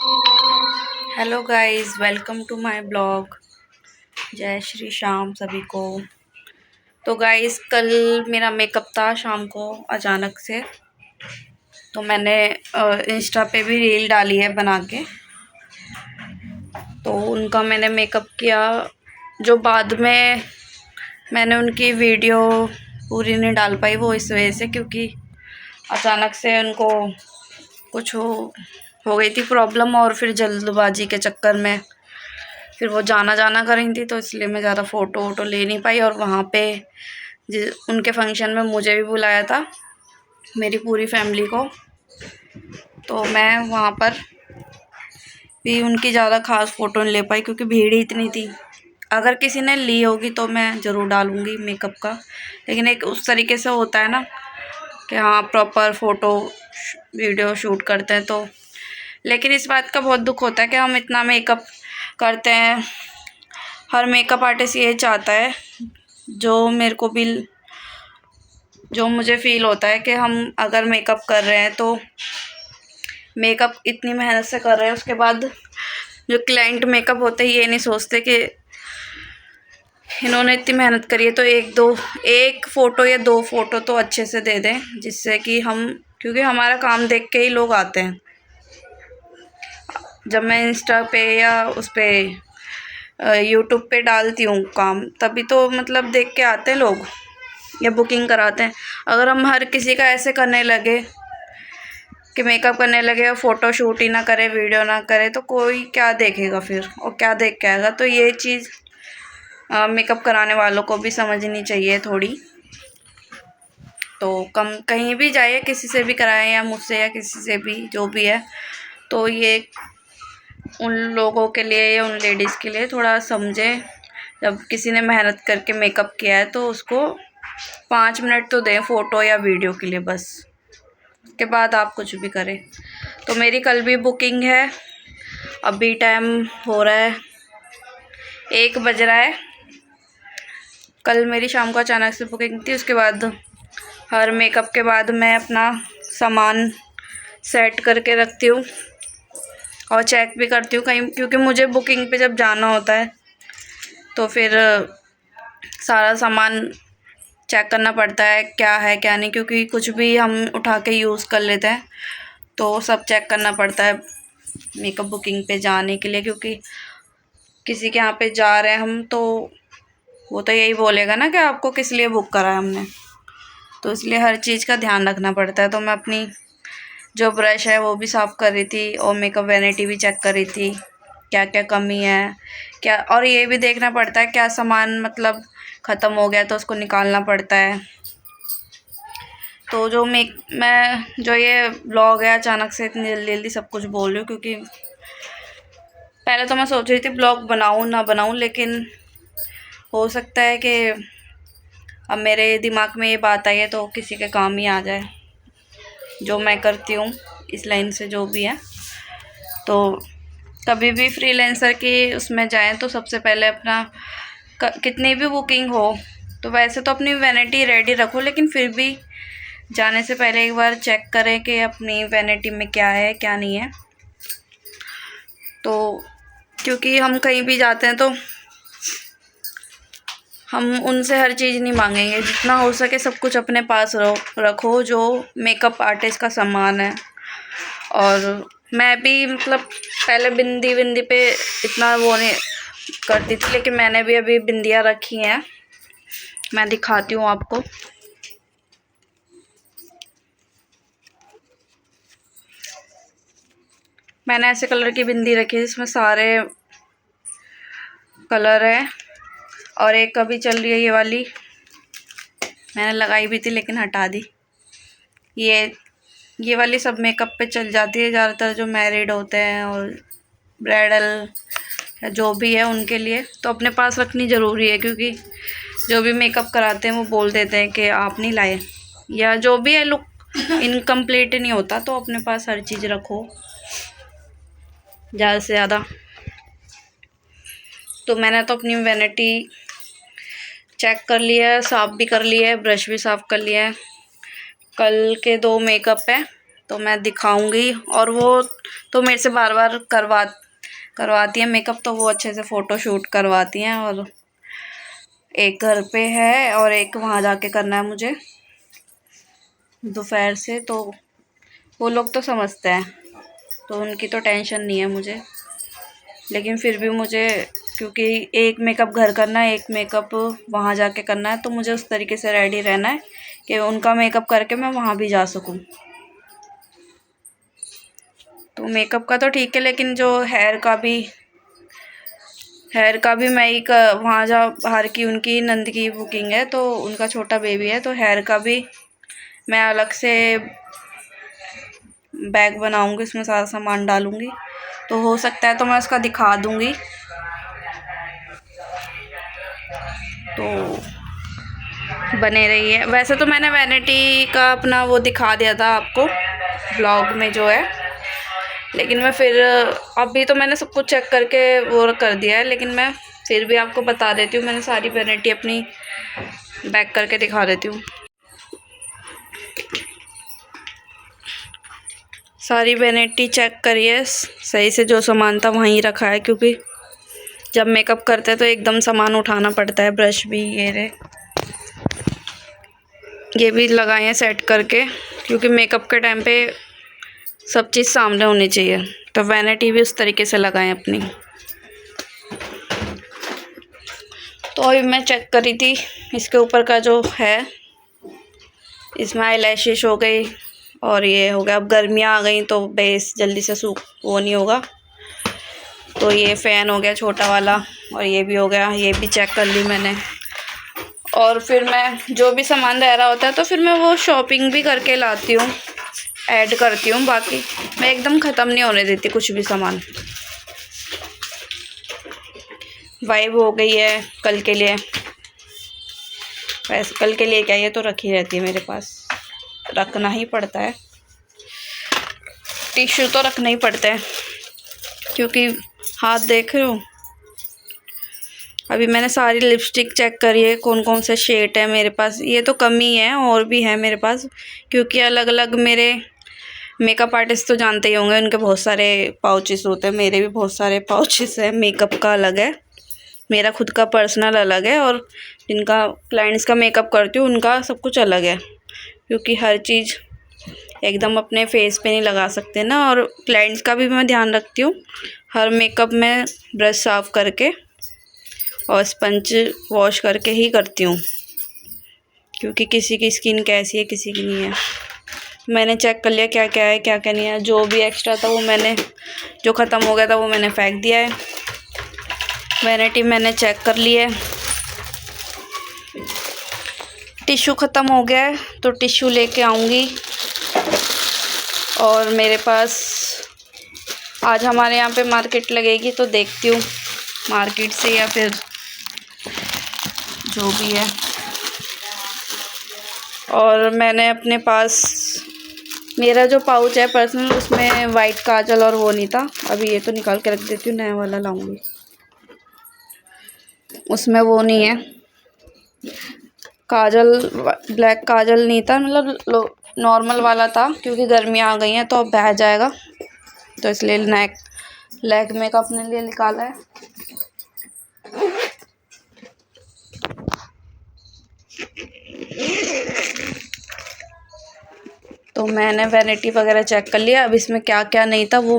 Hello guys, welcome to my blog. जय श्री श्याम सभी को। तो गाइस, कल मेरा मेकअप था शाम को अचानक से। तो मैंने इंस्टा पे भी रील डाली है बना के। तो उनका मैंने मेकअप किया, जो बाद में मैंने उनकी वीडियो पूरी नहीं डाल पाई, वो इस वजह से क्योंकि अचानक से उनको कुछ हो गई थी प्रॉब्लम, और फिर जल्दबाजी के चक्कर में फिर वो जाना जाना कर रही थी, तो इसलिए मैं ज़्यादा फ़ोटो वोटो ले नहीं पाई। और वहाँ पे उनके फंक्शन में मुझे भी बुलाया था, मेरी पूरी फैमिली को, तो मैं वहाँ पर भी उनकी ज़्यादा ख़ास फ़ोटो नहीं ले पाई क्योंकि भीड़ ही इतनी थी। अगर किसी ने ली होगी तो मैं ज़रूर डालूँगी मेकअप का, लेकिन एक उस तरीके से होता है ना कि हाँ प्रॉपर फ़ोटो वीडियो शूट करते हैं तो। लेकिन इस बात का बहुत दुख होता है कि हम इतना मेकअप करते हैं। हर मेकअप आर्टिस्ट ये चाहता है, जो मुझे फ़ील होता है कि हम अगर मेकअप कर रहे हैं तो मेकअप इतनी मेहनत से कर रहे हैं, उसके बाद जो क्लाइंट मेकअप होते हैं ये नहीं सोचते कि इन्होंने इतनी मेहनत करी है तो एक फ़ोटो या दो फ़ोटो तो अच्छे से दे दें, जिससे कि क्योंकि हमारा काम देख के ही लोग आते हैं। जब मैं इंस्टा पे या उस पर यूट्यूब पे डालती हूँ काम, तभी तो मतलब देख के आते हैं लोग या बुकिंग कराते हैं। अगर हम हर किसी का ऐसे करने लगे कि मेकअप करने लगे और फ़ोटो शूट ही ना करे, वीडियो ना करे, तो कोई क्या देखेगा फिर और क्या देख के आएगा। तो ये चीज़ मेकअप कराने वालों को भी समझनी चाहिए थोड़ी। तो कहीं भी जाइए, किसी से भी कराएं या मुझसे या किसी से भी, जो भी है, तो ये उन लोगों के लिए या उन लेडीज़ के लिए थोड़ा समझें। जब किसी ने मेहनत करके मेकअप किया है तो उसको 5 मिनट तो दें फ़ोटो या वीडियो के लिए, बस उसके बाद आप कुछ भी करें। तो मेरी कल भी बुकिंग है, अभी टाइम हो रहा है 1 बज रहा है। कल मेरी शाम को अचानक से बुकिंग थी। उसके बाद हर मेकअप के बाद मैं अपना सामान सेट करके रखती हूँ और चेक भी करती हूँ कहीं, क्योंकि मुझे बुकिंग पे जब जाना होता है तो फिर सारा सामान चेक करना पड़ता है क्या है क्या नहीं, क्योंकि कुछ भी हम उठा के यूज़ कर लेते हैं, तो सब चेक करना पड़ता है मेकअप बुकिंग पे जाने के लिए। क्योंकि किसी के यहाँ पे जा रहे हैं हम, तो वो तो यही बोलेगा ना कि आपको किस लिए बुक करा है हमने, तो इसलिए हर चीज़ का ध्यान रखना पड़ता है। तो मैं अपनी जो ब्रश है वो भी साफ़ कर रही थी और मेकअप वैनिटी भी चेक कर रही थी, क्या क्या कमी है क्या, और ये भी देखना पड़ता है क्या सामान मतलब ख़त्म हो गया तो उसको निकालना पड़ता है। तो मैं जो ये ब्लॉग है अचानक से इतनी जल्दी जल्दी सब कुछ बोल रही हूँ, क्योंकि पहले तो मैं सोच रही थी ब्लॉग बनाऊँ ना बनाऊँ, लेकिन हो सकता है कि अब मेरे दिमाग में ये बात आई है तो किसी के काम ही आ जाए, जो मैं करती हूँ इस लाइन से जो भी है। तो कभी भी फ्रीलांसर की उसमें जाएं तो सबसे पहले अपना कितनी भी बुकिंग हो तो वैसे तो अपनी वैनिटी रेडी रखो, लेकिन फिर भी जाने से पहले एक बार चेक करें कि अपनी वैनिटी में क्या है क्या नहीं है। तो क्योंकि हम कहीं भी जाते हैं तो हम उनसे हर चीज़ नहीं मांगेंगे, जितना हो सके सब कुछ अपने पास रखो जो मेकअप आर्टिस्ट का सामान है। और मैं भी मतलब पहले बिंदी पे इतना वो नहीं करती थी, लेकिन मैंने भी अभी बिंदियाँ रखी हैं, मैं दिखाती हूँ आपको। मैंने ऐसे कलर की बिंदी रखी है जिसमें सारे कलर है, और एक अभी चल रही है ये वाली, मैंने लगाई भी थी लेकिन हटा दी। ये वाली सब मेकअप पे चल जाती है ज़्यादातर, जो मैरिड होते हैं और ब्राइडल जो भी है उनके लिए तो अपने पास रखनी ज़रूरी है, क्योंकि जो भी मेकअप कराते हैं वो बोल देते हैं कि आप नहीं लाए, या जो भी है लुक इनकम्प्लीट नहीं होता। तो अपने पास हर चीज़ रखो ज़्यादा से ज़्यादा। तो मैंने तो अपनी वैनिटी चेक कर लिया है, साफ़ भी कर लिया है, ब्रश भी साफ़ कर लिया है। कल के 2 मेकअप है तो मैं दिखाऊंगी। और वो तो मेरे से बार बार करवाती है मेकअप, तो वो अच्छे से फ़ोटो शूट करवाती हैं। और एक घर पे है और एक वहाँ जाके करना है मुझे दोपहर से, तो वो लोग तो समझते हैं, तो उनकी तो टेंशन नहीं है मुझे। लेकिन फिर भी मुझे, क्योंकि एक मेकअप घर करना है, एक मेकअप वहाँ जाके करना है, तो मुझे उस तरीके से रेडी रहना है कि उनका मेकअप करके मैं वहाँ भी जा सकूँ। तो मेकअप का तो ठीक है, लेकिन जो हेयर का भी मैं ही वहाँ जा बाहर की उनकी नंद की बुकिंग है, तो उनका छोटा बेबी है, तो हेयर का भी मैं अलग से बैग बनाऊंगी, उसमें सारा सामान डालूंगी। तो हो सकता है तो मैं उसका दिखा दूंगी। तो बने रही है। वैसे तो मैंने वैनिटी का अपना वो दिखा दिया था आपको ब्लॉग में जो है, लेकिन मैं फिर अभी तो मैंने सब कुछ चेक करके वो कर दिया है, लेकिन मैं फिर भी आपको बता देती हूँ। मैंने सारी वैनिटी अपनी बैक करके दिखा देती हूँ। सारी वैनिटी चेक करिए सही से, जो सामान था वहीं रखा है, क्योंकि जब मेकअप करते हैं तो एकदम सामान उठाना पड़ता है। ब्रश भी ये भी लगाए हैं सेट करके, क्योंकि मेकअप के टाइम पे सब चीज़ सामने होनी चाहिए। तो वैनिटी भी उस तरीके से लगाएं अपनी। तो अभी मैं चेक कर रही थी इसके ऊपर का जो है, इसमें आई लैशेस हो गई और ये हो गया। अब गर्मियाँ आ गई तो बेस जल्दी से वो नहीं होगा, तो ये फ़ैन हो गया छोटा वाला, और ये भी हो गया, ये भी चेक कर ली मैंने। और फिर मैं जो भी सामान रह रहा होता है तो फिर मैं वो शॉपिंग भी करके लाती हूँ, ऐड करती हूँ। बाकी मैं एकदम ख़त्म नहीं होने देती कुछ भी सामान। वाइब हो गई है कल के लिए, वैसे कल के लिए क्या, ये तो रखी रहती है मेरे पास, रखना ही पड़ता है। टिश्यू तो रखना ही पड़ता है, क्योंकि हाथ देख रहे हो। अभी मैंने सारी लिपस्टिक चेक करी है, कौन कौन से शेड है मेरे पास। ये तो कम ही है, और भी है मेरे पास, क्योंकि अलग अलग मेरे मेकअप आर्टिस्ट तो जानते ही होंगे, उनके बहुत सारे पाउचेस होते हैं। मेरे भी बहुत सारे पाउचेस हैं। मेकअप का अलग है, मेरा खुद का पर्सनल अलग है, और जिनका क्लाइंट्स का मेकअप करती हूँ उनका सब कुछ अलग है, क्योंकि हर चीज़ एकदम अपने फेस पे नहीं लगा सकते ना। और क्लाइंट्स का भी मैं ध्यान रखती हूँ। हर मेकअप में ब्रश साफ़ करके और स्पंज वॉश करके ही करती हूँ, क्योंकि किसी की स्किन कैसी है किसी की नहीं है। मैंने चेक कर लिया क्या क्या है क्या क्या नहीं है। जो भी एक्स्ट्रा था वो मैंने, जो ख़त्म हो गया था वो मैंने फेंक दिया है। वैनिटी मैंने चेक कर ली है। टिश्यू ख़त्म हो गया है, तो टिश्यू लेके आऊँगी। और मेरे पास आज हमारे यहाँ पे मार्केट लगेगी, तो देखती हूँ मार्केट से या फिर जो भी है। और मैंने अपने पास मेरा जो पाउच है पर्सनल, उसमें वाइट काजल और वो नहीं था। अभी ये तो निकाल के रख देती हूँ, नया वाला लाऊंगी। उसमें वो नहीं है काजल, ब्लैक काजल नहीं था, मतलब नॉर्मल वाला था, क्योंकि गर्मियाँ आ गई हैं तो अब बह जाएगा, तो इसलिए लैक्मे का अपने लिए निकाला है। तो मैंने वैनिटी वगैरह चेक कर लिया। अब इसमें क्या क्या नहीं था वो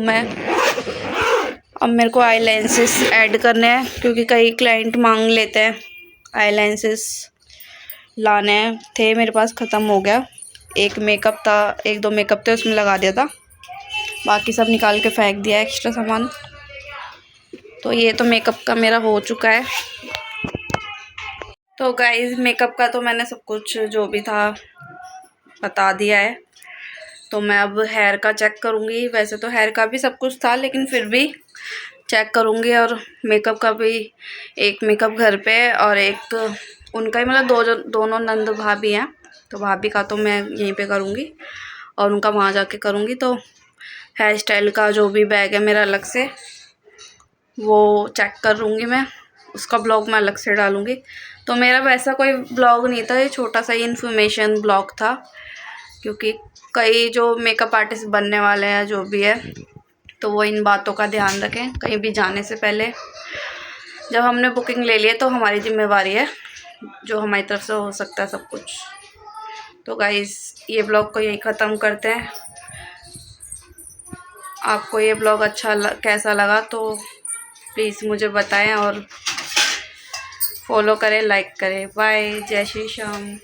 अब मेरे को आई लेंसेस ऐड करने हैं, क्योंकि कई क्लाइंट मांग लेते हैं आई लेंसेस लाने थे। मेरे पास ख़त्म हो गया। एक मेकअप था, एक दो मेकअप थे, उसमें लगा दिया था, बाकी सब निकाल के फेंक दिया एक्स्ट्रा सामान। तो ये तो मेकअप का मेरा हो चुका है। तो गाइस मेकअप का तो मैंने सब कुछ जो भी था बता दिया है। तो मैं अब हेयर का चेक करूँगी। वैसे तो हेयर का भी सब कुछ था, लेकिन फिर भी चेक करूँगी। और मेकअप का भी, एक मेकअप घर पे और एक उनका ही, मतलब दोनों नंद भाभी हैं, तो भाभी का तो मैं यहीं पे करूँगी और उनका वहाँ जाके करूँगी। तो हेयर स्टाइल का जो भी बैग है मेरा अलग से, वो चेक करूँगी मैं, उसका ब्लॉग मैं अलग से डालूँगी। तो मेरा वैसा कोई ब्लॉग नहीं था, ये छोटा सा ही इन्फॉर्मेशन ब्लॉग था, क्योंकि कई जो मेकअप आर्टिस्ट बनने वाले हैं जो भी है, तो वो इन बातों का ध्यान रखें कहीं भी जाने से पहले। जब हमने बुकिंग ले ली है तो हमारी जिम्मेवारी है, जो हमारी तरफ से हो सकता है सब कुछ। तो गाइस ये ब्लॉग को यही ख़त्म करते हैं। आपको ये ब्लॉग कैसा लगा तो प्लीज़ मुझे बताएं और फॉलो करें, लाइक करें। बाय, जय श्री श्याम।